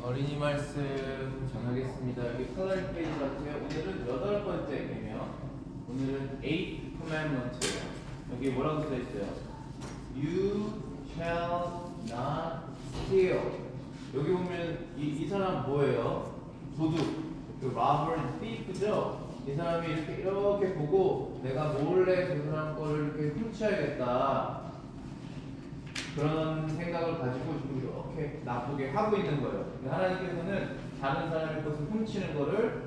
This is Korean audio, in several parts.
어린이 말씀 전하겠습니다. 여기 컬러링 페이지 같아요. 오늘은 8번째 계명. 오늘은 8th commandment예요. 여기 뭐라고 써 있어요? You shall not steal. 여기 보면 이 사람 뭐예요? 도둑. 그 robber and thief죠. 이 사람이 이렇게 보고 내가 몰래 그 사람 거를 이렇게 훔쳐야겠다. 그런 생각을 가지고 지금 이렇게 나쁘게 하고 있는 거예요. 하나님께서는 다른 사람의 것을 훔치는 거를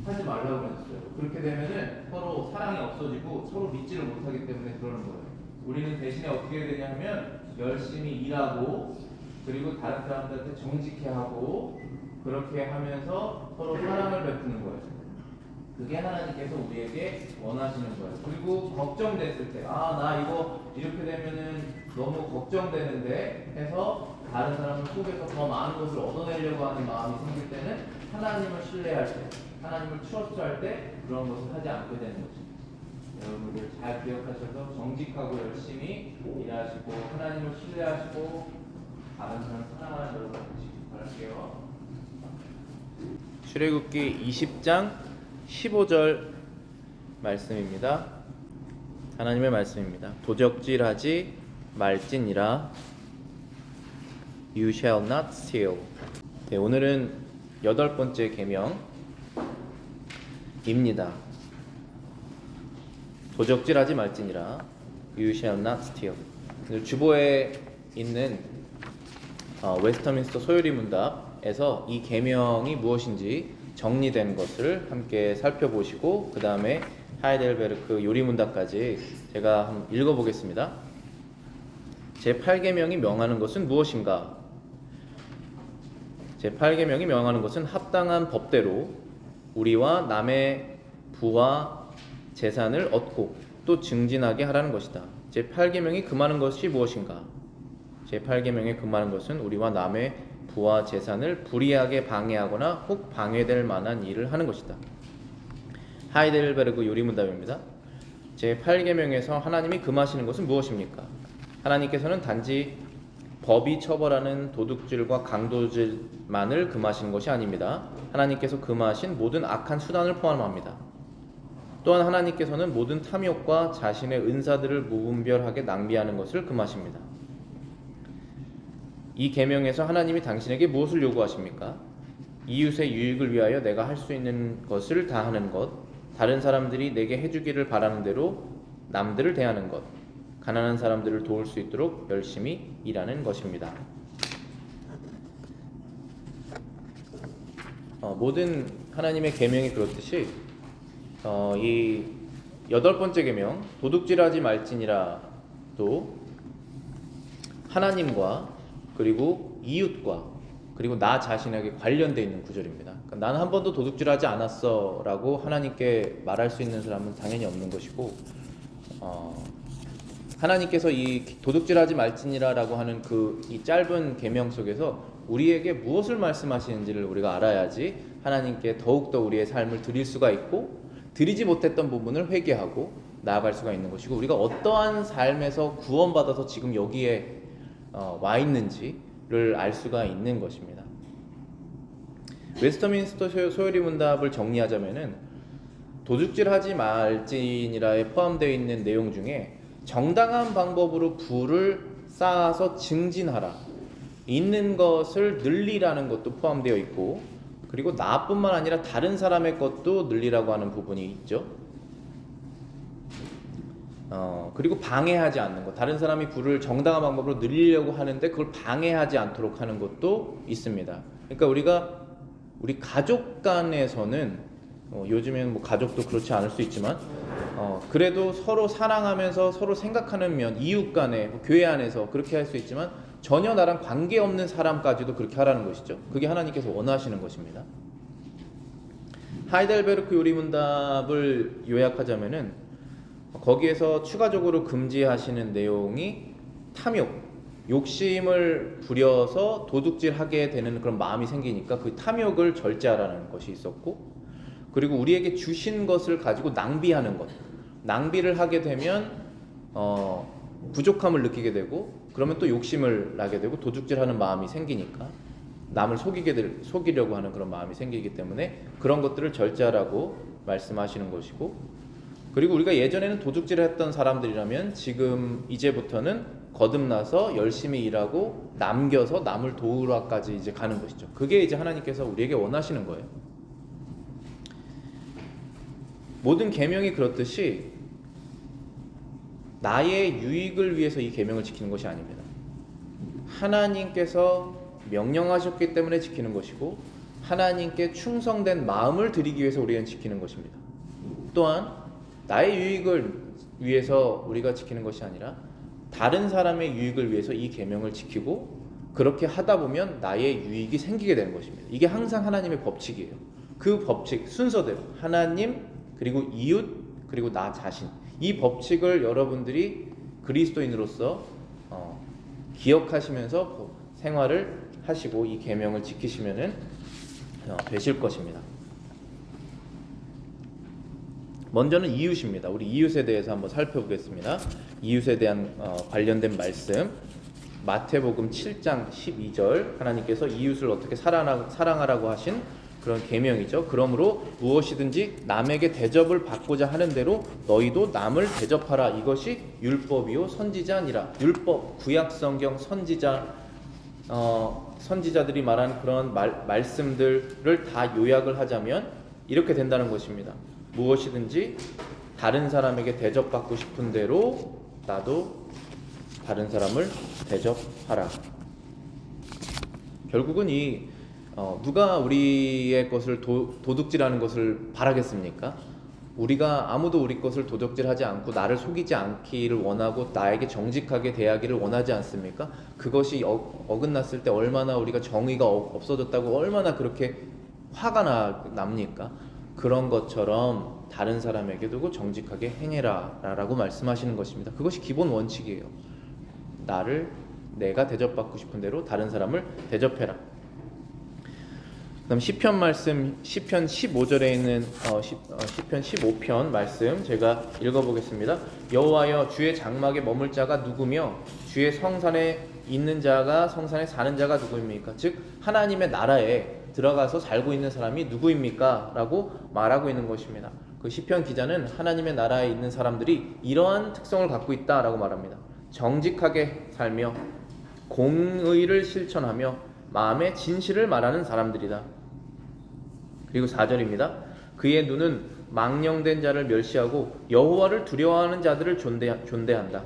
하지 말라고 했어요. 그렇게 되면은 서로 사랑이 없어지고 서로 믿지를 못하기 때문에 그러는 거예요. 우리는 대신에 어떻게 해야 되냐면 열심히 일하고 그리고 다른 사람들한테 정직해 하고 그렇게 하면서 서로 사랑을 베푸는 거예요. 그게 하나님께서 우리에게 원하시는 거예요. 그리고 걱정됐을 때, 나 이거 이렇게 되면은 너무 걱정되는데 해서 다른 사람을 속에서 더 많은 것을 얻어내려고 하는 마음이 생길 때는 하나님을 신뢰할 때, 하나님을 트러스트할 때 그런 것을 하지 않게 되는 것입니다. 여러분들 잘 기억하셔서 정직하고 열심히 일하시고 하나님을 신뢰하시고 다른 사람 사랑하는 여러분 되시길 바랄게요. 출애굽기 20장 15절 말씀입니다. 하나님의 말씀입니다. 도적질하지 말지니라. You shall not steal. 네, 오늘은 8번째 계명입니다. 도적질하지 말지니라. You shall not steal. 주보에 있는 웨스터민스터 소요리 문답에서 이 계명이 무엇인지 정리된 것을 함께 살펴보시고 그 다음에 하이델베르크 요리문답까지 제가 한번 읽어보겠습니다. 제8계명이 명하는 것은 무엇인가? 제8계명이 명하는 것은 합당한 법대로 우리와 남의 부와 재산을 얻고 또 증진하게 하라는 것이다. 제8계명이 금하는 것이 무엇인가? 제8계명에 금하는 것은 우리와 남의 부와 재산을 불이하게 방해하거나 혹 방해될 만한 일을 하는 것이다. 하이델베르그 요리문답입니다. 제8계명에서 하나님이 금하시는 것은 무엇입니까? 하나님께서는 단지 법이 처벌하는 도둑질과 강도질만을 금하시는 것이 아닙니다. 하나님께서 금하신 모든 악한 수단을 포함합니다. 또한 하나님께서는 모든 탐욕과 자신의 은사들을 무분별하게 낭비하는 것을 금하십니다. 이 계명에서 하나님이 당신에게 무엇을 요구하십니까? 이웃의 유익을 위하여 내가 할 수 있는 것을 다 하는 것, 다른 사람들이 내게 해주기를 바라는 대로 남들을 대하는 것, 가난한 사람들을 도울 수 있도록 열심히 일하는 것입니다. 모든 하나님의 계명이 그렇듯이 이 8번째 계명, 도둑질하지 말지니라도 하나님과 그리고 이웃과 그리고 나 자신에게 관련되어 있는 구절입니다. 그러니까 나는 한 번도 도둑질하지 않았어 라고 하나님께 말할 수 있는 사람은 당연히 없는 것이고 하나님께서 이 도둑질하지 말지니라 라고 하는 이 짧은 계명 속에서 우리에게 무엇을 말씀하시는지를 우리가 알아야지 하나님께 더욱더 우리의 삶을 드릴 수가 있고 드리지 못했던 부분을 회개하고 나아갈 수가 있는 것이고 우리가 어떠한 삶에서 구원받아서 지금 여기에 와 있는지를 알 수가 있는 것입니다. 웨스터민스터 소요리 문답을 정리하자면은 도둑질하지 말지니라에 포함되어 있는 내용 중에 정당한 방법으로 부를 쌓아서 증진하라, 있는 것을 늘리라는 것도 포함되어 있고 그리고 나뿐만 아니라 다른 사람의 것도 늘리라고 하는 부분이 있죠. 그리고 방해하지 않는 것, 다른 사람이 부를 정당한 방법으로 늘리려고 하는데 그걸 방해하지 않도록 하는 것도 있습니다. 그러니까 우리 가족 간에서는 요즘에는 뭐 가족도 그렇지 않을 수 있지만 그래도 서로 사랑하면서 서로 생각하는 면, 이웃 간에 교회 안에서 그렇게 할 수 있지만 전혀 나랑 관계없는 사람까지도 그렇게 하라는 것이죠. 그게 하나님께서 원하시는 것입니다. 하이델베르크 요리문답을 요약하자면은 거기에서 추가적으로 금지하시는 내용이 탐욕, 욕심을 부려서 도둑질하게 되는 그런 마음이 생기니까 그 탐욕을 절제하라는 것이 있었고 그리고 우리에게 주신 것을 가지고 낭비하는 것, 낭비를 하게 되면 부족함을 느끼게 되고 그러면 또 욕심을 나게 되고 도둑질하는 마음이 생기니까 남을 속이려고 하는 그런 마음이 생기기 때문에 그런 것들을 절제하라고 말씀하시는 것이고, 그리고 우리가 예전에는 도둑질을 했던 사람들이라면 지금 이제부터는 거듭나서 열심히 일하고 남겨서 남을 도우러까지 이제 가는 것이죠. 그게 이제 하나님께서 우리에게 원하시는 거예요. 모든 계명이 그렇듯이 나의 유익을 위해서 이 계명을 지키는 것이 아닙니다. 하나님께서 명령하셨기 때문에 지키는 것이고, 하나님께 충성된 마음을 드리기 위해서 우리는 지키는 것입니다. 또한 나의 유익을 위해서 우리가 지키는 것이 아니라 다른 사람의 유익을 위해서 이 계명을 지키고, 그렇게 하다 보면 나의 유익이 생기게 되는 것입니다. 이게 항상 하나님의 법칙이에요. 그 법칙 순서대로 하나님, 그리고 이웃, 그리고 나 자신, 이 법칙을 여러분들이 그리스도인으로서 기억하시면서 생활을 하시고 이 계명을 지키시면은 되실 것입니다. 먼저는 이웃입니다. 우리 이웃에 대해서 한번 살펴보겠습니다. 이웃에 대한 관련된 말씀, 마태복음 7장 12절, 하나님께서 이웃을 어떻게 사랑하라고 하신 그런 계명이죠. 그러므로 무엇이든지 남에게 대접을 받고자 하는 대로 너희도 남을 대접하라. 이것이 율법이요 선지자니라. 율법, 구약성경, 선지자들이 말한 그런 말씀들을 다 요약을 하자면 이렇게 된다는 것입니다. 무엇이든지 다른 사람에게 대접받고 싶은 대로 나도 다른 사람을 대접하라. 결국은 누가 우리의 것을 도둑질하는 것을 바라겠습니까? 우리가 아무도 우리 것을 도둑질하지 않고 나를 속이지 않기를 원하고 나에게 정직하게 대하기를 원하지 않습니까? 그것이 어긋났을 때 얼마나 우리가 정의가 없어졌다고 얼마나 그렇게 화가 납니까? 그런 것처럼 다른 사람에게도 정직하게 행해라 라고 말씀하시는 것입니다. 그것이 기본 원칙이에요. 내가 대접받고 싶은 대로 다른 사람을 대접해라. 그다음 시편 말씀, 시편 15절에 있는 시편 15편 말씀 제가 읽어보겠습니다. 여호와여, 주의 장막에 머물 자가 누구며 주의 성산에 있는 자가, 성산에 사는 자가 누구입니까? 즉 하나님의 나라에 들어가서 살고 있는 사람이 누구입니까? 라고 말하고 있는 것입니다. 그 시편 기자는 하나님의 나라에 있는 사람들이 이러한 특성을 갖고 있다라고 말합니다. 정직하게 살며 공의를 실천하며 마음의 진실을 말하는 사람들이다. 그리고 4절입니다. 그의 눈은 망령된 자를 멸시하고 여호와를 두려워하는 자들을 존대한다.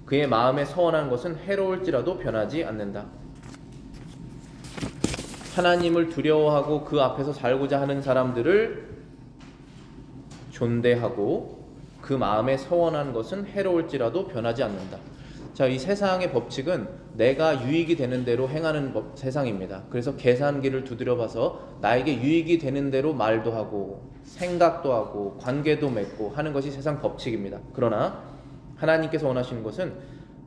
그의 마음에 서원한 것은 해로울지라도 변하지 않는다. 하나님을 두려워하고 그 앞에서 살고자 하는 사람들을 존대하고 그 마음에 서원한 것은 해로울지라도 변하지 않는다. 자, 이 세상의 법칙은 내가 유익이 되는 대로 행하는 세상입니다. 그래서 계산기를 두드려봐서 나에게 유익이 되는 대로 말도 하고 생각도 하고 관계도 맺고 하는 것이 세상 법칙입니다. 그러나 하나님께서 원하시는 것은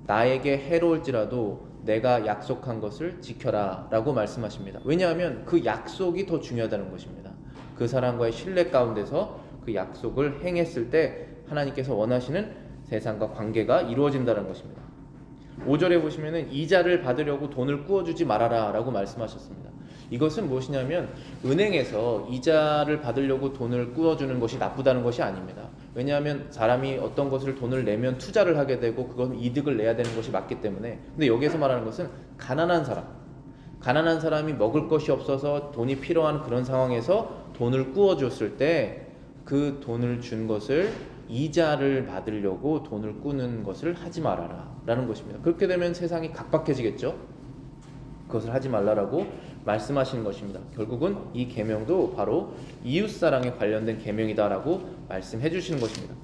나에게 해로울지라도 내가 약속한 것을 지켜라 라고 말씀하십니다. 왜냐하면 그 약속이 더 중요하다는 것입니다. 그 사람과의 신뢰 가운데서 그 약속을 행했을 때 하나님께서 원하시는 세상과 관계가 이루어진다는 것입니다. 5절에 보시면은 이자를 받으려고 돈을 꾸어주지 말아라 라고 말씀하셨습니다. 이것은 무엇이냐면 은행에서 이자를 받으려고 돈을 꾸어주는 것이 나쁘다는 것이 아닙니다. 왜냐하면 사람이 어떤 것을 돈을 내면 투자를 하게 되고 그건 이득을 내야 되는 것이 맞기 때문에. 근데 여기에서 말하는 것은 가난한 사람이 먹을 것이 없어서 돈이 필요한 그런 상황에서 돈을 꾸어줬을 때 그 돈을 준 것을 이자를 받으려고 돈을 꾸는 것을 하지 말아라 라는 것입니다. 그렇게 되면 세상이 각박해지겠죠. 그것을 하지 말라라고 말씀하시는 것입니다. 결국은 이 계명도 바로 이웃사랑에 관련된 계명이다라고 말씀해 주시는 것입니다.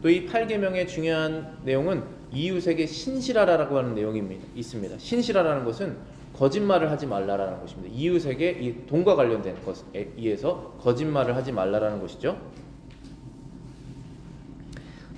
또 이 8계명의 중요한 내용은 이웃에게 신실하라라고 하는 내용이 있습니다. 신실하라는 것은 거짓말을 하지 말라라는 것입니다. 이웃에게 이 돈과 관련된 것에 의해서 거짓말을 하지 말라라는 것이죠.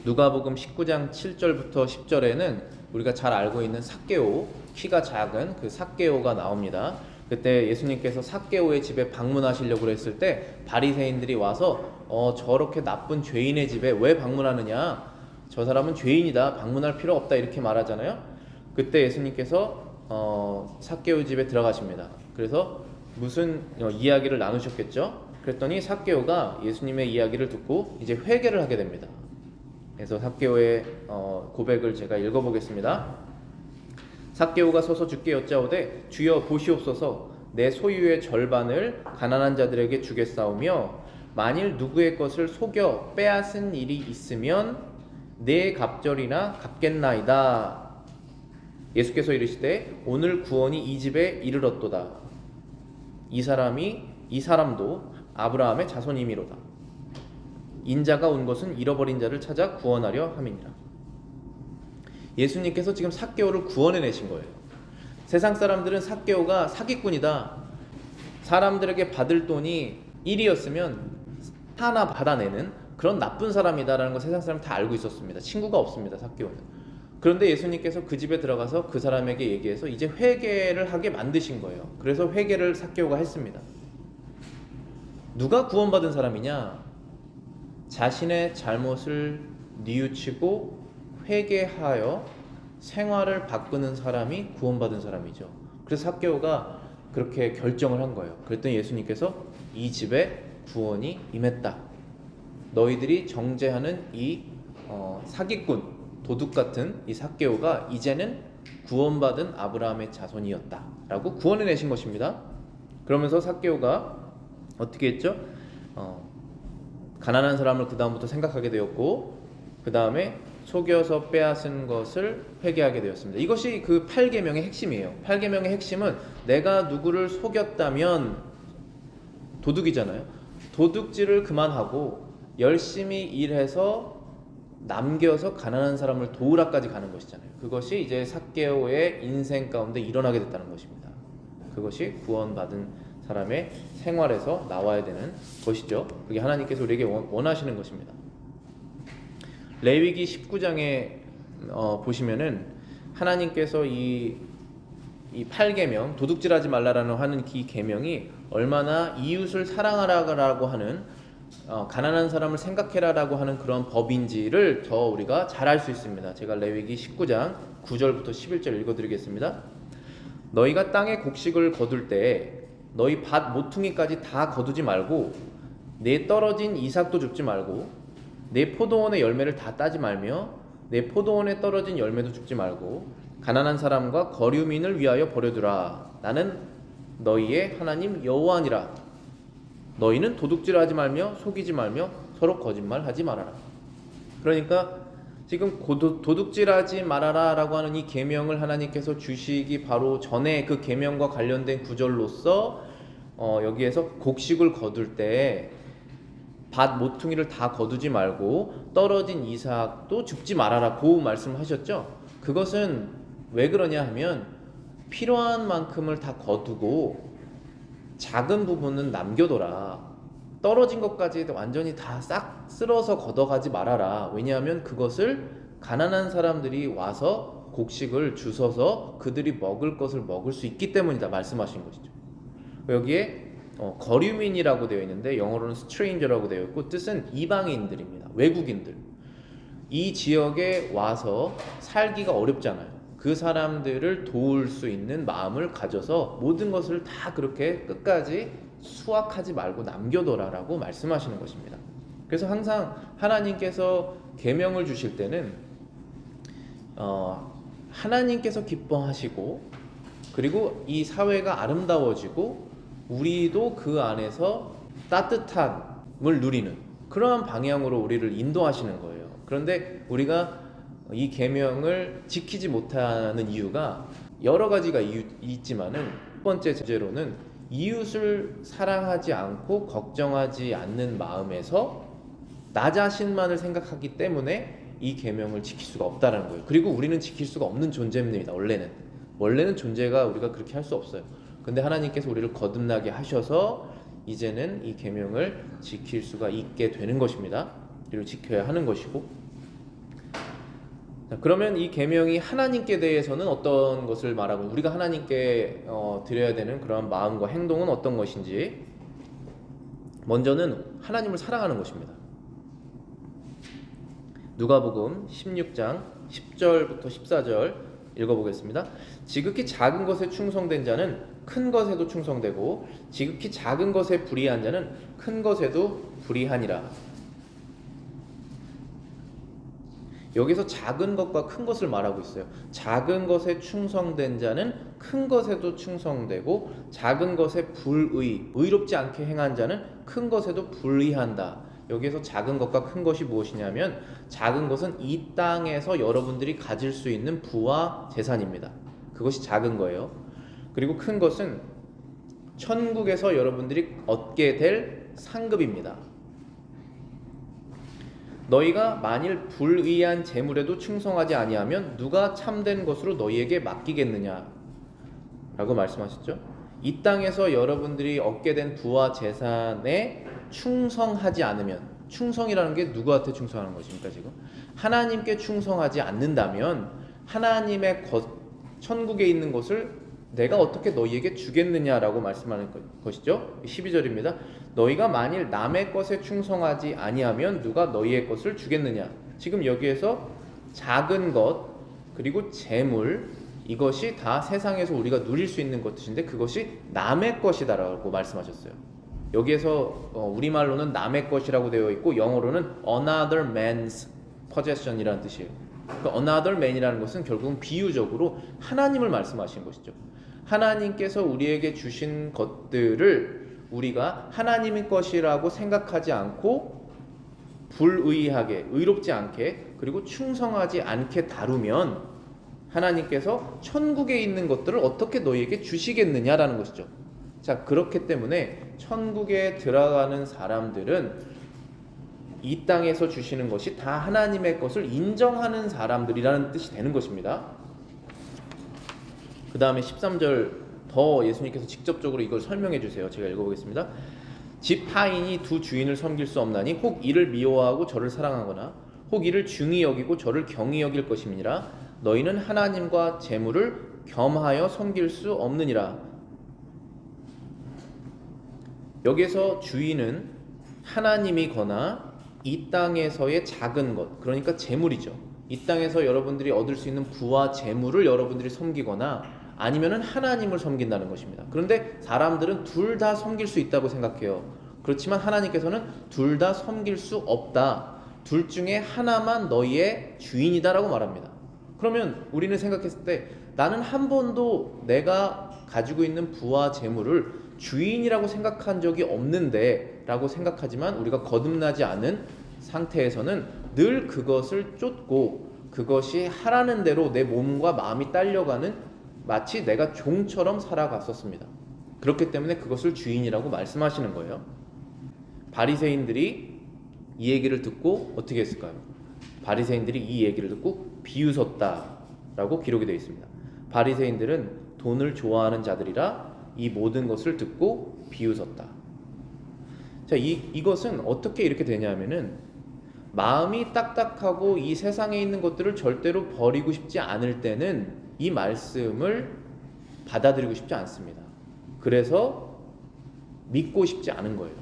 누가복음 19장 7절부터 10절에는 우리가 잘 알고 있는 삭개오, 키가 작은 그 삭개오가 나옵니다. 그때 예수님께서 삭개오의 집에 방문하시려고 했을 때 바리새인들이 와서 저렇게 나쁜 죄인의 집에 왜 방문하느냐, 저 사람은 죄인이다, 방문할 필요 없다 이렇게 말하잖아요. 그때 예수님께서 삭개오 집에 들어가십니다. 그래서 무슨 이야기를 나누셨겠죠? 그랬더니 삭개오가 예수님의 이야기를 듣고 이제 회개를 하게 됩니다. 그래서 삭개오의 고백을 제가 읽어보겠습니다. 삭개오가 서서 주께 여짜오되 주여 보시옵소서 내 소유의 절반을 가난한 자들에게 주겠사오며 만일 누구의 것을 속여 빼앗은 일이 있으면 내 갑절이나 갚겠나이다. 예수께서 이르시되 오늘 구원이 이 집에 이르렀도다. 이 사람도 아브라함의 자손이미로다. 인자가 온 것은 잃어버린 자를 찾아 구원하려 함이니라. 예수님께서 지금 삭개오를 구원해내신 거예요. 세상 사람들은 삭개오가 사기꾼이다, 사람들에게 받을 돈이 1이었으면 하나 받아내는 그런 나쁜 사람이다라는 걸 세상 사람 다 알고 있었습니다. 친구가 없습니다, 삭개오는. 그런데 예수님께서 그 집에 들어가서 그 사람에게 얘기해서 이제 회개를 하게 만드신 거예요. 그래서 회개를 삭개오가 했습니다. 누가 구원받은 사람이냐? 자신의 잘못을 뉘우치고 회개하여 생활을 바꾸는 사람이 구원받은 사람이죠. 그래서 삭개오가 그렇게 결정을 한 거예요. 그랬더니 예수님께서 이 집에 구원이 임했다. 너희들이 정죄하는 이 사기꾼, 도둑 같은 이 삭개오가 이제는 구원받은 아브라함의 자손이었다 라고 구원해내신 것입니다. 그러면서 삭개오가 어떻게 했죠? 가난한 사람을 그 다음부터 생각하게 되었고, 그 다음에 속여서 빼앗은 것을 회개하게 되었습니다. 이것이 그 8계명의 핵심이에요. 8계명의 핵심은 내가 누구를 속였다면 도둑이잖아요. 도둑질을 그만하고 열심히 일해서 남겨서 가난한 사람을 도우라까지 가는 것이잖아요. 그것이 이제 삭개오의 인생 가운데 일어나게 됐다는 것입니다. 그것이 구원받은 사람의 생활에서 나와야 되는 것이죠. 그게 하나님께서 우리에게 원하시는 것입니다. 레위기 19장에 보시면은 하나님께서 이 8계명, 도둑질하지 말라라는 하는 이 계명이 얼마나 이웃을 사랑하라고 하는, 가난한 사람을 생각해라라고 하는 그런 법인지를 더 우리가 잘 알 수 있습니다. 제가 레위기 19장 9절부터 11절 읽어드리겠습니다. 너희가 땅에 곡식을 거둘 때 너희 밭 모퉁이까지 다 거두지 말고 내 떨어진 이삭도 줍지 말고 내 포도원의 열매를 다 따지 말며 내 포도원에 떨어진 열매도 줍지 말고 가난한 사람과 거류민을 위하여 버려두라. 나는 너희의 하나님 여호와니라. 너희는 도둑질하지 말며 속이지 말며 서로 거짓말하지 말아라. 그러니까 지금 도둑질하지 말아라 라고 하는 이 계명을 하나님께서 주시기 바로 전에 그 계명과 관련된 구절로서 여기에서 곡식을 거둘 때 밭 모퉁이를 다 거두지 말고 떨어진 이삭도 줍지 말아라 고 말씀하셨죠. 그것은 왜 그러냐 하면 필요한 만큼을 다 거두고 작은 부분은 남겨둬라. 떨어진 것까지 완전히 다 싹 쓸어서 걷어가지 말아라. 왜냐하면 그것을 가난한 사람들이 와서 곡식을 주워서 그들이 먹을 것을 먹을 수 있기 때문이다 말씀하신 것이죠. 여기에 거류민이라고 되어 있는데 영어로는 stranger라고 되어 있고 뜻은 이방인들입니다. 외국인들. 이 지역에 와서 살기가 어렵잖아요. 그 사람들을 도울 수 있는 마음을 가져서 모든 것을 다 그렇게 끝까지 수확하지 말고 남겨둬라라고 말씀하시는 것입니다. 그래서 항상 하나님께서 계명을 주실 때는 하나님께서 기뻐하시고 그리고 이 사회가 아름다워지고 우리도 그 안에서 따뜻함을 누리는 그러한 방향으로 우리를 인도하시는 거예요. 그런데 우리가 이 계명을 지키지 못하는 이유가 여러 가지가 있지만은 첫 번째 제로는 이웃을 사랑하지 않고 걱정하지 않는 마음에서 나 자신만을 생각하기 때문에 이 계명을 지킬 수가 없다는 거예요. 그리고 우리는 지킬 수가 없는 존재입니다. 원래는 존재가 우리가 그렇게 할 수 없어요. 근데 하나님께서 우리를 거듭나게 하셔서 이제는 이 계명을 지킬 수가 있게 되는 것입니다. 그리고 지켜야 하는 것이고. 자, 그러면 이 계명이 하나님께 대해서는 어떤 것을 말하고 우리가 하나님께 드려야 되는 그런 마음과 행동은 어떤 것인지, 먼저는 하나님을 사랑하는 것입니다. 누가복음 16장 10절부터 14절 읽어보겠습니다. 지극히 작은 것에 충성된 자는 큰 것에도 충성되고 지극히 작은 것에 불의한 자는 큰 것에도 불의하니라. 여기서 작은 것과 큰 것을 말하고 있어요. 작은 것에 충성된 자는 큰 것에도 충성되고 작은 것에 의롭지 않게 행한 자는 큰 것에도 불의한다. 여기서 작은 것과 큰 것이 무엇이냐면 작은 것은 이 땅에서 여러분들이 가질 수 있는 부와 재산입니다. 그것이 작은 거예요. 그리고 큰 것은 천국에서 여러분들이 얻게 될 상급입니다. 너희가 만일 불의한 재물에도 충성하지 아니하면 누가 참된 것으로 너희에게 맡기겠느냐 라고 말씀하셨죠. 이 땅에서 여러분들이 얻게 된 부와 재산에 충성하지 않으면, 충성이라는 게 누구한테 충성하는 것입니까? 지금 하나님께 충성하지 않는다면 하나님의 천국에 있는 것을 내가 어떻게 너희에게 주겠느냐라고 말씀하는 것이죠. 12절입니다. 너희가 만일 남의 것에 충성하지 아니하면 누가 너희의 것을 주겠느냐. 지금 여기에서 작은 것 그리고 재물, 이것이 다 세상에서 우리가 누릴 수 있는 것인데 그것이 남의 것이다라고 말씀하셨어요. 여기에서 우리말로는 남의 것이라고 되어 있고 영어로는 another man's possession이라는 뜻이에요. 그 another man이라는 것은 결국은 비유적으로 하나님을 말씀하신 것이죠. 하나님께서 우리에게 주신 것들을 우리가 하나님의 것이라고 생각하지 않고 불의하게, 의롭지 않게, 그리고 충성하지 않게 다루면 하나님께서 천국에 있는 것들을 어떻게 너희에게 주시겠느냐라는 것이죠. 자, 그렇기 때문에 천국에 들어가는 사람들은 이 땅에서 주시는 것이 다 하나님의 것을 인정하는 사람들이라는 뜻이 되는 것입니다. 그 다음에 13절 더 예수님께서 직접적으로 이걸 설명해 주세요. 제가 읽어보겠습니다. 집 하인이 두 주인을 섬길 수 없나니 혹 이를 미워하고 저를 사랑하거나 혹 이를 중히 여기고 저를 경히 여길 것임이니라. 너희는 하나님과 재물을 겸하여 섬길 수 없느니라. 여기서 주인은 하나님이거나 이 땅에서의 작은 것, 그러니까 재물이죠. 이 땅에서 여러분들이 얻을 수 있는 부와 재물을 여러분들이 섬기거나 아니면은 하나님을 섬긴다는 것입니다. 그런데 사람들은 둘 다 섬길 수 있다고 생각해요. 그렇지만 하나님께서는 둘 다 섬길 수 없다. 둘 중에 하나만 너희의 주인이다라고 말합니다. 그러면 우리는 생각했을 때 나는 한 번도 내가 가지고 있는 부와 재물을 주인이라고 생각한 적이 없는데 라고 생각하지만 우리가 거듭나지 않은 상태에서는 늘 그것을 쫓고 그것이 하라는 대로 내 몸과 마음이 딸려가는 마치 내가 종처럼 살아갔었습니다. 그렇기 때문에 그것을 주인이라고 말씀하시는 거예요. 바리새인들이 이 얘기를 듣고 어떻게 했을까요? 바리새인들이 이 얘기를 듣고 비웃었다라고 기록이 되어 있습니다. 바리새인들은 돈을 좋아하는 자들이라 이 모든 것을 듣고 비웃었다. 자, 이것은 어떻게 이렇게 되냐면은 마음이 딱딱하고 이 세상에 있는 것들을 절대로 버리고 싶지 않을 때는 이 말씀을 받아들이고 싶지 않습니다. 그래서 믿고 싶지 않은 거예요.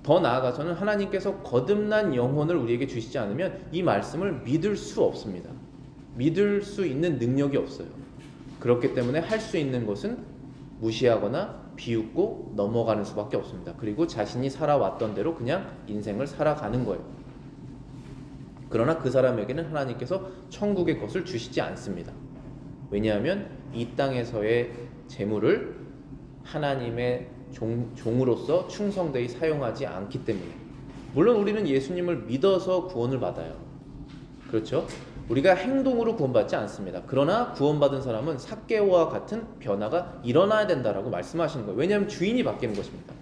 더 나아가서는 하나님께서 거듭난 영혼을 우리에게 주시지 않으면 이 말씀을 믿을 수 없습니다. 믿을 수 있는 능력이 없어요. 그렇기 때문에 할 수 있는 것은 무시하거나 비웃고 넘어가는 수밖에 없습니다. 그리고 자신이 살아왔던 대로 그냥 인생을 살아가는 거예요. 그러나 그 사람에게는 하나님께서 천국의 것을 주시지 않습니다. 왜냐하면 이 땅에서의 재물을 하나님의 종으로서 충성되이 사용하지 않기 때문에. 물론 우리는 예수님을 믿어서 구원을 받아요. 그렇죠? 우리가 행동으로 구원받지 않습니다. 그러나 구원받은 사람은 삭개오와 같은 변화가 일어나야 된다라고 말씀하시는 거예요. 왜냐하면 주인이 바뀌는 것입니다.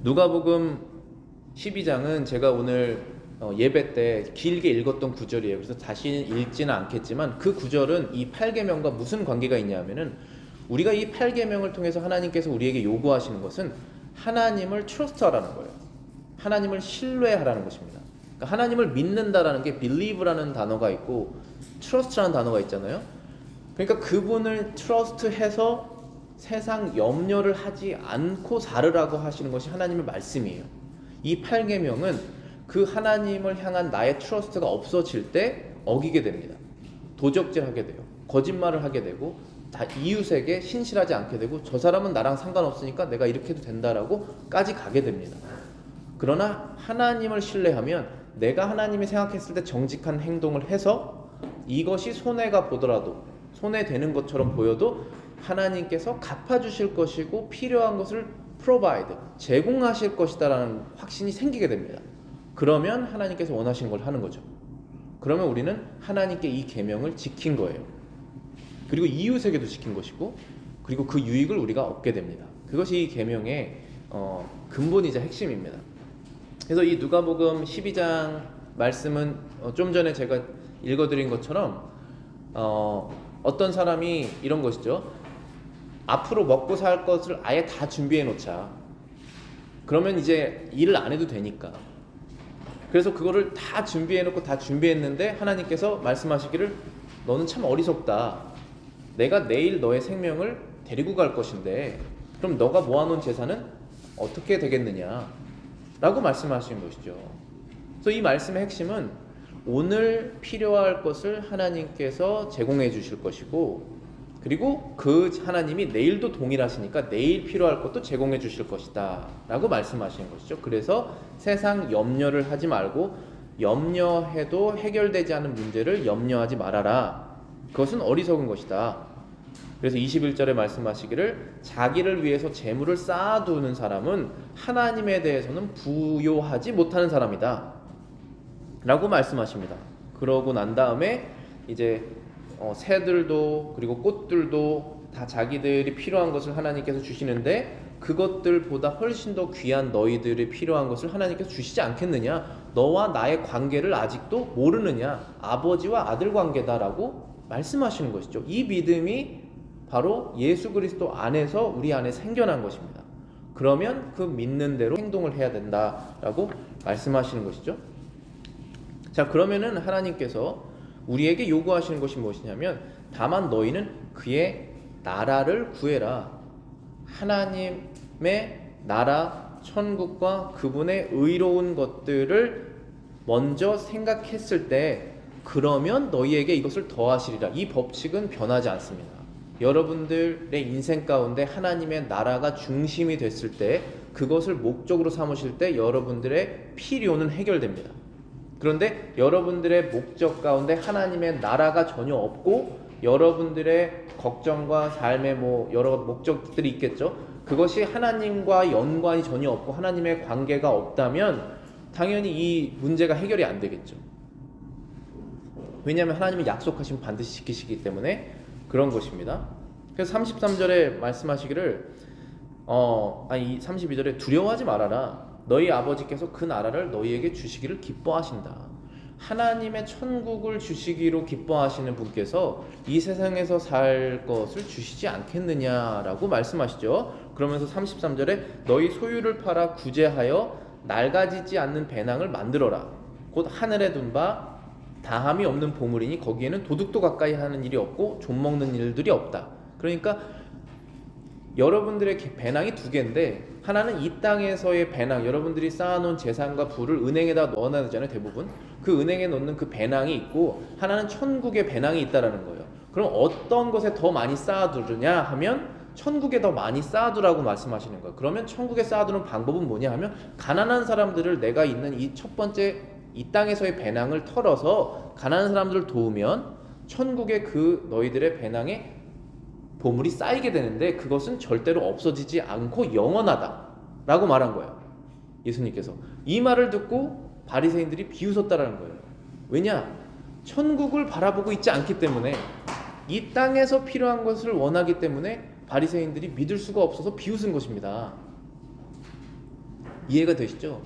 누가복음 12장은 제가 오늘 예배 때 길게 읽었던 구절이에요. 그래서 다시 읽지는 않겠지만 그 구절은 이 8계명과 무슨 관계가 있냐면은 우리가 이 8계명을 통해서 하나님께서 우리에게 요구하시는 것은 하나님을 트러스트하라는 거예요. 하나님을 신뢰하라는 것입니다. 그러니까 하나님을 믿는다라는 게 believe라는 단어가 있고 trust라는 단어가 있잖아요. 그러니까 그분을 trust해서 세상 염려를 하지 않고 살으라고 하시는 것이 하나님의 말씀이에요. 이 8계명은 그 하나님을 향한 나의 트러스트가 없어질 때 어기게 됩니다. 도적질하게 돼요. 거짓말을 하게 되고 다 이웃에게 신실하지 않게 되고 저 사람은 나랑 상관없으니까 내가 이렇게 해도 된다라고까지 가게 됩니다. 그러나 하나님을 신뢰하면 내가 하나님이 생각했을 때 정직한 행동을 해서 이것이 손해가 보더라도 손해되는 것처럼 보여도 하나님께서 갚아주실 것이고 필요한 것을 provide, 제공하실 것이다라는 확신이 생기게 됩니다. 그러면 하나님께서 원하시는 걸 하는 거죠. 그러면 우리는 하나님께 이 계명을 지킨 거예요. 그리고 이웃에게도 지킨 것이고 그리고 그 유익을 우리가 얻게 됩니다. 그것이 이 계명의 근본이자 핵심입니다. 그래서 이 누가복음 12장 말씀은 좀 전에 제가 읽어드린 것처럼 어떤 사람이 이런 것이죠. 앞으로 먹고 살 것을 아예 다 준비해 놓자. 그러면 이제 일을 안 해도 되니까. 그래서 그거를 다 준비해 놓고 다 준비했는데 하나님께서 말씀하시기를 너는 참 어리석다. 내가 내일 너의 생명을 데리고 갈 것인데 그럼 너가 모아놓은 재산은 어떻게 되겠느냐 라고 말씀하시는 것이죠. 그래서 이 말씀의 핵심은 오늘 필요할 것을 하나님께서 제공해 주실 것이고 그리고 그 하나님이 내일도 동일하시니까 내일 필요할 것도 제공해 주실 것이다 라고 말씀하시는 것이죠. 그래서 세상 염려를 하지 말고 염려해도 해결되지 않은 문제를 염려하지 말아라. 그것은 어리석은 것이다. 그래서 21절에 말씀하시기를 자기를 위해서 재물을 쌓아두는 사람은 하나님에 대해서는 부요하지 못하는 사람이다 라고 말씀하십니다. 그러고 난 다음에 이제 새들도 그리고 꽃들도 다 자기들이 필요한 것을 하나님께서 주시는데 그것들보다 훨씬 더 귀한 너희들이 필요한 것을 하나님께서 주시지 않겠느냐? 너와 나의 관계를 아직도 모르느냐? 아버지와 아들 관계다라고 말씀하시는 것이죠. 이 믿음이 바로 예수 그리스도 안에서 우리 안에 생겨난 것입니다. 그러면 그 믿는 대로 행동을 해야 된다라고 말씀하시는 것이죠. 자, 그러면은 하나님께서 우리에게 요구하시는 것이 무엇이냐면 다만 너희는 그의 나라를 구해라. 하나님의 나라, 천국과 그분의 의로운 것들을 먼저 생각했을 때 그러면 너희에게 이것을 더하시리라. 이 법칙은 변하지 않습니다. 여러분들의 인생 가운데 하나님의 나라가 중심이 됐을 때 그것을 목적으로 삼으실 때 여러분들의 필요는 해결됩니다. 그런데 여러분들의 목적 가운데 하나님의 나라가 전혀 없고 여러분들의 걱정과 삶의 여러 목적들이 있겠죠. 그것이 하나님과 연관이 전혀 없고 하나님의 관계가 없다면 당연히 이 문제가 해결이 안 되겠죠. 왜냐하면 하나님이 약속하신 반드시 지키시기 때문에 그런 것입니다. 그래서 33절에 말씀하시기를 32절에 두려워하지 말아라. 너희 아버지께서 그 나라를 너희에게 주시기를 기뻐하신다. 하나님의 천국을 주시기로 기뻐하시는 분께서 이 세상에서 살 것을 주시지 않겠느냐라고 말씀하시죠. 그러면서 33절에 너희 소유를 팔아 구제하여 낡아지지 않는 배낭을 만들어라. 곧 하늘에 둔 바 다함이 없는 보물이니 거기에는 도둑도 가까이 하는 일이 없고 좀먹는 일들이 없다. 그러니까 여러분들의 배낭이 두 개인데 하나는 이 땅에서의 배낭, 여러분들이 쌓아놓은 재산과 부를 은행에다 넣어놔야 되잖아요. 대부분 그 은행에 넣는 그 배낭이 있고 하나는 천국의 배낭이 있다라는 거예요. 그럼 어떤 것에 더 많이 쌓아두느냐 하면 천국에 더 많이 쌓아두라고 말씀하시는 거예요. 그러면 천국에 쌓아두는 방법은 뭐냐 하면 가난한 사람들을 내가 있는 이 첫 번째 이 땅에서의 배낭을 털어서 가난한 사람들을 도우면 천국의 그 너희들의 배낭에 보물이 쌓이게 되는데 그것은 절대로 없어지지 않고 영원하다 라고 말한 거예요. 예수님께서 이 말을 듣고 바리새인들이 비웃었다라는 거예요. 왜냐? 천국을 바라보고 있지 않기 때문에 이 땅에서 필요한 것을 원하기 때문에 바리새인들이 믿을 수가 없어서 비웃은 것입니다. 이해가 되시죠?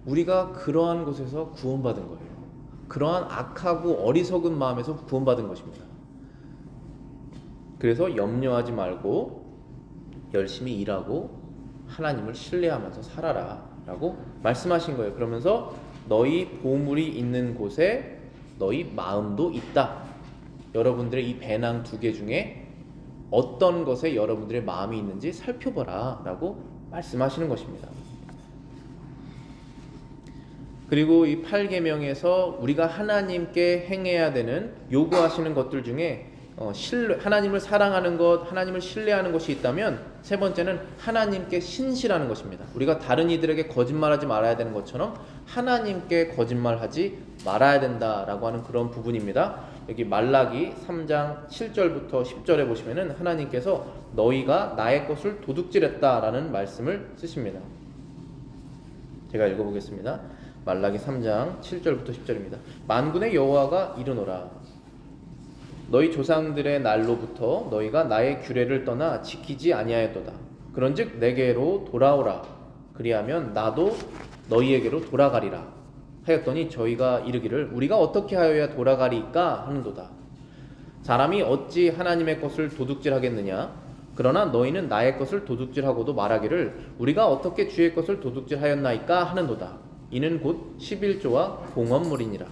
우리가 그러한 곳에서 구원받은 거예요. 그러한 악하고 어리석은 마음에서 구원받은 것입니다. 그래서 염려하지 말고 열심히 일하고 하나님을 신뢰하면서 살아라 라고 말씀하신 거예요. 그러면서 너희 보물이 있는 곳에 너희 마음도 있다. 여러분들의 이 배낭 두 개 중에 어떤 것에 여러분들의 마음이 있는지 살펴보라 라고 말씀하시는 것입니다. 그리고 이 8계명에서 우리가 하나님께 행해야 되는 요구하시는 것들 중에 하나님을 사랑하는 것, 하나님을 신뢰하는 것이 있다면 세 번째는 하나님께 신실하는 것입니다. 우리가 다른 이들에게 거짓말하지 말아야 되는 것처럼 하나님께 거짓말하지 말아야 된다라고 하는 그런 부분입니다. 여기 말라기 3장 7절부터 10절에 보시면은 하나님께서 너희가 나의 것을 도둑질했다라는 말씀을 쓰십니다. 제가 읽어보겠습니다. 말라기 3장 7절부터 10절입니다. 만군의 여호와가 이르노라. 너희 조상들의 날로부터 너희가 나의 규례를 떠나 지키지 아니하였도다. 그런즉 내게로 돌아오라. 그리하면 나도 너희에게로 돌아가리라. 하였더니 저희가 이르기를 우리가 어떻게 하여야 돌아가리까 하는도다. 사람이 어찌 하나님의 것을 도둑질하겠느냐? 그러나 너희는 나의 것을 도둑질하고도 말하기를 우리가 어떻게 주의 것을 도둑질하였나이까 하는도다. 이는 곧 11조와 봉헌물이니라.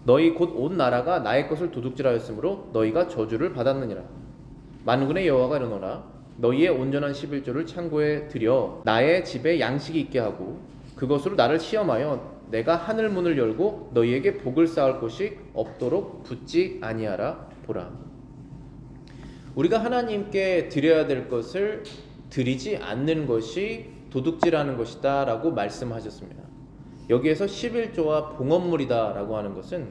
너희 곧 온 나라가 나의 것을 도둑질하였으므로 너희가 저주를 받았느니라. 만군의 여호와가 이르노라. 너희의 온전한 11조를 창고에 들여 나의 집에 양식이 있게 하고 그것으로 나를 시험하여 내가 하늘 문을 열고 너희에게 복을 쌓을 곳이 없도록 붙지 아니하라 보라. 우리가 하나님께 드려야 될 것을 드리지 않는 것이 도둑질하는 것이다 라고 말씀하셨습니다. 여기에서 11조와 봉헌물이다 라고 하는 것은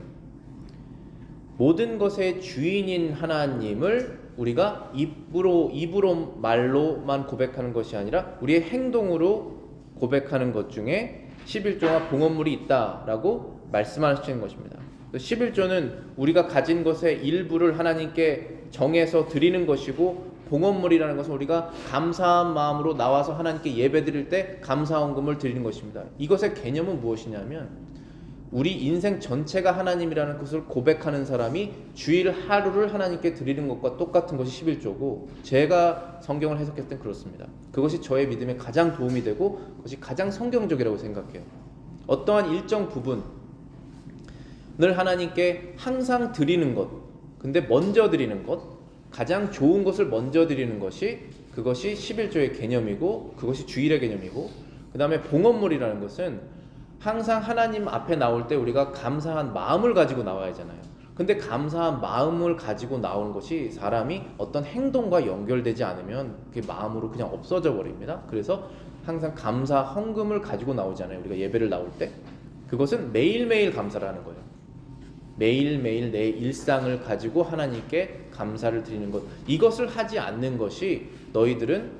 모든 것의 주인인 하나님을 우리가 입으로 말로만 고백하는 것이 아니라 우리의 행동으로 고백하는 것 중에 11조와 봉헌물이 있다라고 말씀하시는 것입니다. 11조는 우리가 가진 것의 일부를 하나님께 정해서 드리는 것이고 봉헌물이라는 것은 우리가 감사한 마음으로 나와서 하나님께 예배드릴 때 감사헌금을 드리는 것입니다. 이것의 개념은 무엇이냐면 우리 인생 전체가 하나님이라는 것을 고백하는 사람이 주일 하루를 하나님께 드리는 것과 똑같은 것이 11조고 제가 성경을 해석했을 땐 그렇습니다. 그것이 저의 믿음에 가장 도움이 되고 그것이 가장 성경적이라고 생각해요. 어떠한 일정 부분을 하나님께 항상 드리는 것, 근데 먼저 드리는 것, 가장 좋은 것을 먼저 드리는 것이 그것이 11조의 개념이고 그것이 주일의 개념이고 그 다음에 봉헌물이라는 것은 항상 하나님 앞에 나올 때 우리가 감사한 마음을 가지고 나와야 하잖아요. 근데 감사한 마음을 가지고 나오는 것이 사람이 어떤 행동과 연결되지 않으면 그게 마음으로 그냥 없어져 버립니다. 그래서 항상 감사 헌금을 가지고 나오잖아요. 우리가 예배를 나올 때 그것은 매일매일 감사라는 거예요. 매일매일 내 일상을 가지고 하나님께 감사를 드리는 것, 이것을 하지 않는 것이 너희들은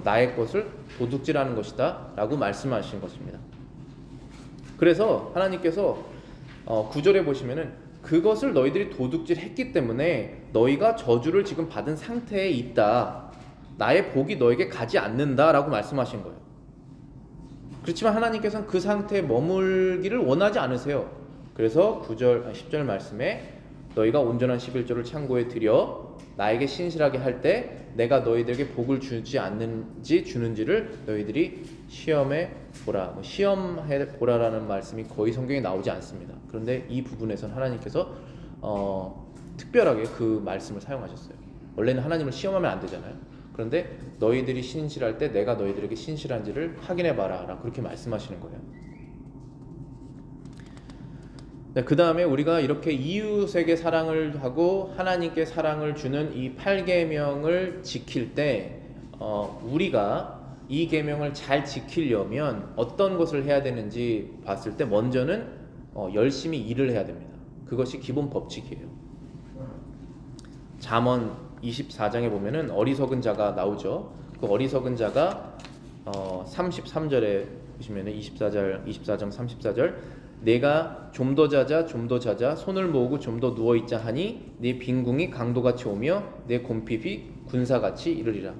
나의 것을 도둑질하는 것이다 라고 말씀하신 것입니다. 그래서 하나님께서 9절에 보시면은 그것을 너희들이 도둑질했기 때문에 너희가 저주를 지금 받은 상태에 있다. 나의 복이 너에게 가지 않는다 라고 말씀하신 거예요. 그렇지만 하나님께서는 그 상태에 머물기를 원하지 않으세요. 그래서 9절, 10절 말씀에 너희가 온전한 11조를 창고에 들여 나에게 신실하게 할 때 내가 너희들에게 복을 주지 않는지 주는지를 너희들이 시험해 보라. 시험해 보라라는 말씀이 거의 성경에 나오지 않습니다. 그런데 이 부분에서는 하나님께서 특별하게 그 말씀을 사용하셨어요. 원래는 하나님을 시험하면 안 되잖아요. 그런데 너희들이 신실할 때 내가 너희들에게 신실한지를 확인해 봐라. 그렇게 말씀하시는 거예요. 네, 그 다음에 우리가 이렇게 이웃에게 사랑을 하고 하나님께 사랑을 주는 이 8계명을 지킬 때 우리가 이 계명을 잘 지키려면 어떤 것을 해야 되는지 봤을 때 먼저는 열심히 일을 해야 됩니다. 그것이 기본 법칙이에요. 잠언 24장에 보면은 어리석은 자가 나오죠. 그 어리석은 자가 33절에 보시면은 24장 34절 내가 좀 더 자자 손을 모으고 좀 더 누워있자 하니 네 빈궁이 강도같이 오며 내 곰핍이 군사같이 이르리라.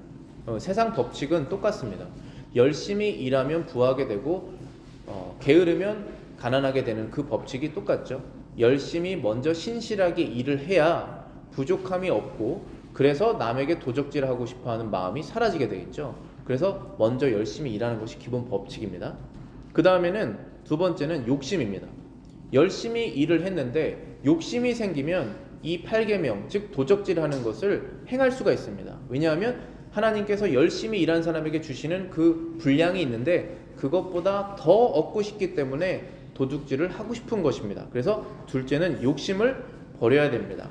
세상 법칙은 똑같습니다. 열심히 일하면 부하게 되고 게으르면 가난하게 되는 그 법칙이 똑같죠. 열심히 먼저 신실하게 일을 해야 부족함이 없고 그래서 남에게 도적질하고 싶어하는 마음이 사라지게 되겠죠. 그래서 먼저 열심히 일하는 것이 기본 법칙입니다. 그 다음에는 두 번째는 욕심입니다. 열심히 일을 했는데 욕심이 생기면 이 8계명, 즉 도적질하는 것을 행할 수가 있습니다. 왜냐하면 하나님께서 열심히 일한 사람에게 주시는 그 분량이 있는데 그것보다 더 얻고 싶기 때문에 도둑질을 하고 싶은 것입니다. 그래서 둘째는 욕심을 버려야 됩니다.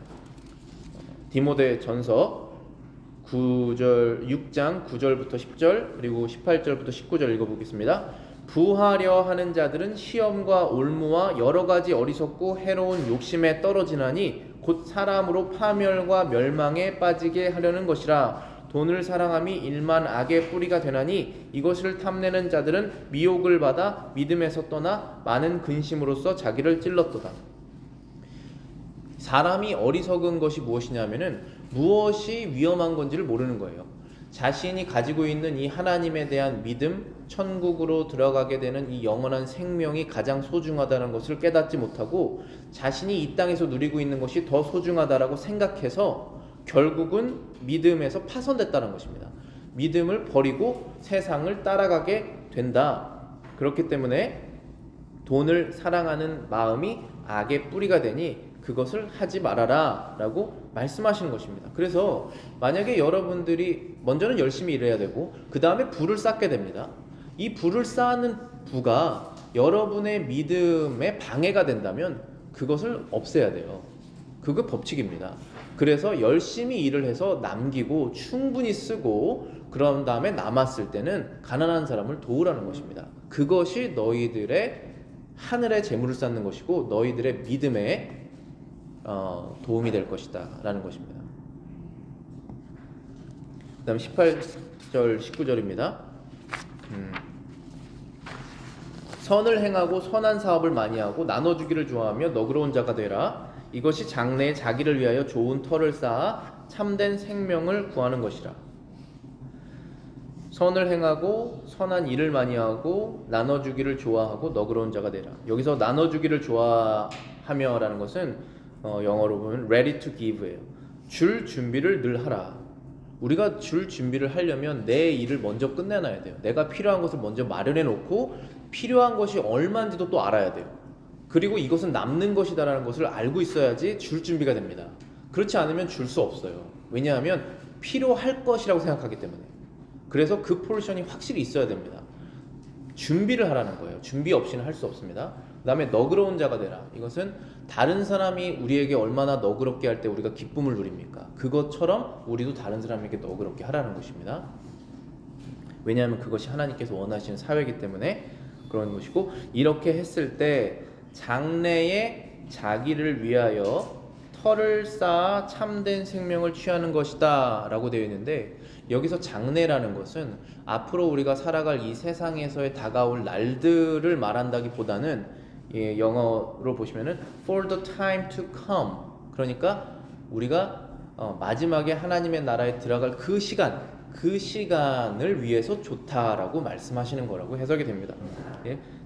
디모데 전서 6장 9절부터 10절 그리고 18절부터 19절 읽어보겠습니다. 부하려 하는 자들은 시험과 올무와 여러 가지 어리석고 해로운 욕심에 떨어지나니 곧 사람으로 파멸과 멸망에 빠지게 하려는 것이라. 돈을 사랑함이 일만 악의 뿌리가 되나니 이것을 탐내는 자들은 미혹을 받아 믿음에서 떠나 많은 근심으로써 자기를 찔렀도다. 사람이 어리석은 것이 무엇이냐면은 무엇이 위험한 건지를 모르는 거예요. 자신이 가지고 있는 이 하나님에 대한 믿음, 천국으로 들어가게 되는 이 영원한 생명이 가장 소중하다는 것을 깨닫지 못하고 자신이 이 땅에서 누리고 있는 것이 더 소중하다라고 생각해서 결국은 믿음에서 파손됐다는 것입니다. 믿음을 버리고 세상을 따라가게 된다. 그렇기 때문에 돈을 사랑하는 마음이 악의 뿌리가 되니 그것을 하지 말아라 라고 말씀하시는 것입니다. 그래서 만약에 여러분들이 먼저는 열심히 일해야 되고 그 다음에 부를 쌓게 됩니다. 이 부를 쌓는 부가 여러분의 믿음에 방해가 된다면 그것을 없애야 돼요. 그거 법칙입니다. 그래서 열심히 일을 해서 남기고 충분히 쓰고 그런 다음에 남았을 때는 가난한 사람을 도우라는 것입니다. 그것이 너희들의 하늘의 재물을 쌓는 것이고 너희들의 믿음에 도움이 될 것이다 라는 것입니다. 그 다음 18절 19절입니다. 선을 행하고 선한 사업을 많이 하고 나눠주기를 좋아하며 너그러운 자가 되라. 이것이 장래에 자기를 위하여 좋은 터를 쌓아 참된 생명을 구하는 것이라. 선을 행하고 선한 일을 많이 하고 나눠주기를 좋아하고 너그러운 자가 되라. 여기서 나눠주기를 좋아하며 라는 것은 영어로 보면 ready to give예요. 줄 준비를 늘 하라. 우리가 줄 준비를 하려면 내 일을 먼저 끝내놔야 돼요. 내가 필요한 것을 먼저 마련해 놓고 필요한 것이 얼마인지도 또 알아야 돼요. 그리고 이것은 남는 것이다라는 것을 알고 있어야지 줄 준비가 됩니다. 그렇지 않으면 줄 수 없어요. 왜냐하면 필요할 것이라고 생각하기 때문에. 그래서 그 포지션이 확실히 있어야 됩니다. 준비를 하라는 거예요. 준비 없이는 할 수 없습니다. 그 다음에 너그러운 자가 되라. 이것은 다른 사람이 우리에게 얼마나 너그럽게 할 때 우리가 기쁨을 누립니까? 그것처럼 우리도 다른 사람에게 너그럽게 하라는 것입니다. 왜냐하면 그것이 하나님께서 원하시는 사회이기 때문에 그런 것이고, 이렇게 했을 때 장래에 자기를 위하여 터를 쌓아 참된 생명을 취하는 것이다 라고 되어 있는데, 여기서 장래라는 것은 앞으로 우리가 살아갈 이 세상에서의 다가올 날들을 말한다기보다는 영어로 보시면은 for the time to come, 그러니까 우리가 마지막에 하나님의 나라에 들어갈 그 시간을 위해서 좋다라고 말씀하시는 거라고 해석이 됩니다.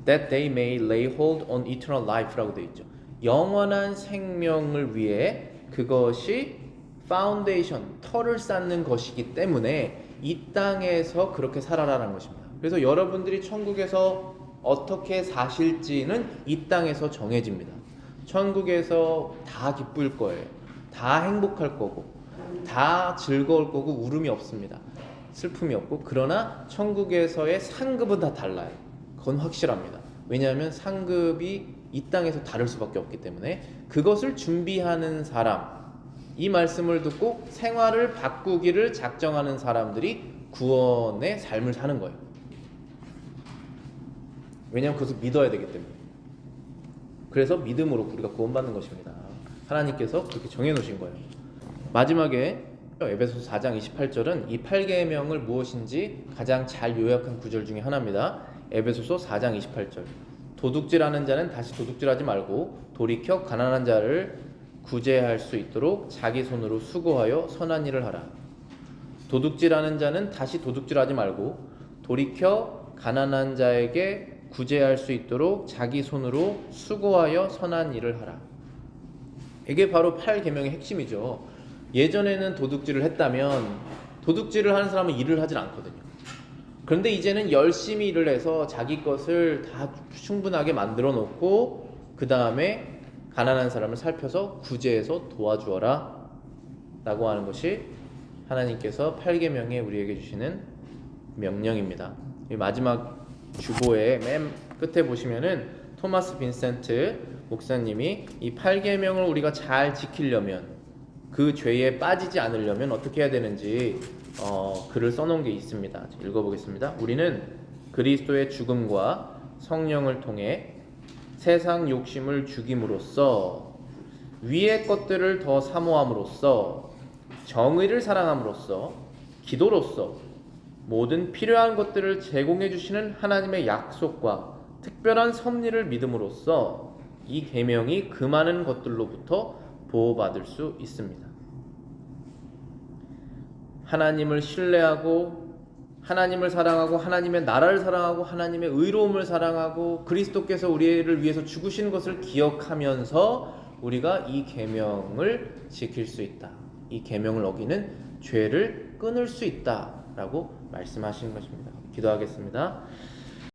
That they may lay hold on eternal life라고 되어 있죠. 영원한 생명을 위해 그것이 파운데이션, 터를 쌓는 것이기 때문에 이 땅에서 그렇게 살아라는 것입니다. 그래서 여러분들이 천국에서 어떻게 사실지는 이 땅에서 정해집니다. 천국에서 다 기쁠 거예요. 다 행복할 거고, 다 즐거울 거고, 울음이 없습니다. 슬픔이 없고. 그러나 천국에서의 상급은 다 달라요. 그건 확실합니다. 왜냐하면 상급이 이 땅에서 다를 수밖에 없기 때문에 그것을 준비하는 사람, 이 말씀을 듣고 생활을 바꾸기를 작정하는 사람들이 구원의 삶을 사는 거예요. 왜냐하면 그것을 믿어야 되기 때문에. 그래서 믿음으로 우리가 구원받는 것입니다. 하나님께서 그렇게 정해놓으신 거예요. 마지막에 에베소서 4장 28절은 이 8계명을 무엇인지 가장 잘 요약한 구절 중에 하나입니다. 에베소서 4장 28절. 도둑질하는 자는 다시 도둑질하지 말고 돌이켜 가난한 자를 구제할 수 있도록 자기 손으로 수고하여 선한 일을 하라. 도둑질하는 자는 다시 도둑질하지 말고 돌이켜 가난한 자에게 구제할 수 있도록 자기 손으로 수고하여 선한 일을 하라. 이게 바로 8계명의 핵심이죠. 예전에는 도둑질을 했다면 도둑질을 하는 사람은 일을 하질 않거든요. 그런데 이제는 열심히 일을 해서 자기 것을 다 충분하게 만들어 놓고 그 다음에 가난한 사람을 살펴서 구제해서 도와주어라 라고 하는 것이 하나님께서 8계명에 우리에게 주시는 명령입니다. 마지막 주보의 맨 끝에 보시면은 토마스 빈센트 목사님이 이 8계명을 우리가 잘 지키려면, 그 죄에 빠지지 않으려면 어떻게 해야 되는지 글을 써놓은 게 있습니다. 읽어보겠습니다. 우리는 그리스도의 죽음과 성령을 통해 세상 욕심을 죽임으로써, 위의 것들을 더 사모함으로써, 정의를 사랑함으로써, 기도로써 모든 필요한 것들을 제공해 주시는 하나님의 약속과 특별한 섭리를 믿음으로써 이 계명이 그 많은 것들로부터 보호받을 수 있습니다. 하나님을 신뢰하고, 하나님을 사랑하고, 하나님의 나라를 사랑하고, 하나님의 의로움을 사랑하고, 그리스도께서 우리를 위해서 죽으신 것을 기억하면서 우리가 이 계명을 지킬 수 있다. 이 계명을 어기는 죄를 끊을 수 있다라고 말씀하신 것입니다. 기도하겠습니다.